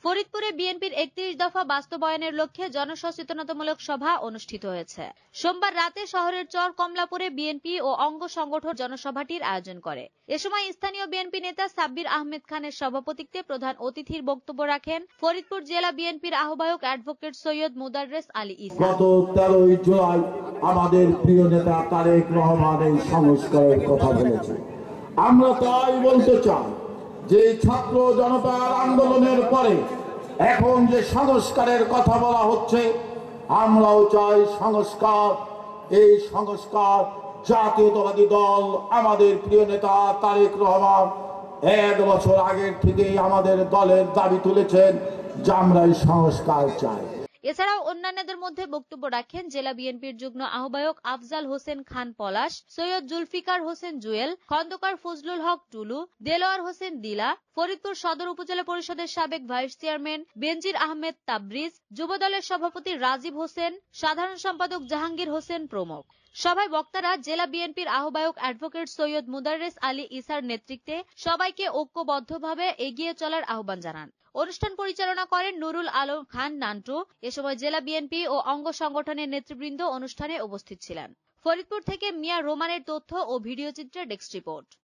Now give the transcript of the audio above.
ফরিদপুরে বিএনপির ৩১ দফা বাস্তবায়নের লক্ষ্যে জনসচেতনতামূলক সভা অনুষ্ঠিত হয়েছে। সোমবার রাতে শহরের চর কমলাপুরে বিএনপি ও অঙ্গ সংগঠন জনসভাটির আয়োজন করে। এ সময় স্থানীয় বিএনপি নেতা সাব্বির আহমেদ খানের সভাপতিত্বে প্রধান অতিথির বক্তব্য রাখেন ফরিদপুর জেলা বিএনপির আহ্বায়ক অ্যাডভোকেট সৈয়দ মোদাররেস আলী ঈসা। গত 13 জুলাই আমাদের প্রিয় নেতা তারেক রহমান এই সংস্কারের কথা বলেছে। আমরা তাই বলতে চাই যে ছাত্র জনতার আন্দোলনের পরে এখন যে সংস্কারের কথা বলা হচ্ছে, আমরাও চাই সংস্কার। এই সংস্কার জাতীয়তাবাদী দল আমাদের প্রিয় নেতা তারেক রহমান 1 বছর আগের থেকেই আমাদের দলের দাবি তুলেছেন যে আমরা এই সংস্কার চাই। এছাড়াও অন্যান্যদের মধ্যে বক্তব্য রাখেন জেলা বিএনপির যুগ্ম আহ্বায়ক আফজাল হোসেন খান পলাশ, সৈয়দ জুলফিকার হোসেন জুয়েল, খন্দকার ফজলুল হক টুলু, দেলোয়ার হোসেন দিলা, ফরিদপুর সদর উপজেলা পরিষদের সাবেক ভাইস চেয়ারম্যান বেনজির আহমেদ তাবরিজ, যুবদলের সভাপতি রাজীব হোসেন, সাধারণ সম্পাদক জাহাঙ্গীর হোসেন প্রমুখ। সভায় বক্তারা জেলা বিএনপির আহ্বায়ক অ্যাডভোকেট সৈয়দ মোদাররেস আলী ঈসার নেতৃত্বে সবাইকে ঐক্যবদ্ধভাবে এগিয়ে চলার আহ্বান জানান। অনুষ্ঠান পরিচালনা করেন নুরুল আলম খান নান্টু। এ সময় জেলা বিএনপি ও অঙ্গ সংগঠনের নেতৃবৃন্দ অনুষ্ঠানে উপস্থিত ছিলেন। ফরিদপুর থেকে মিয়া রোমানের তথ্য ও ভিডিও চিত্রে ডেস্ক রিপোর্ট।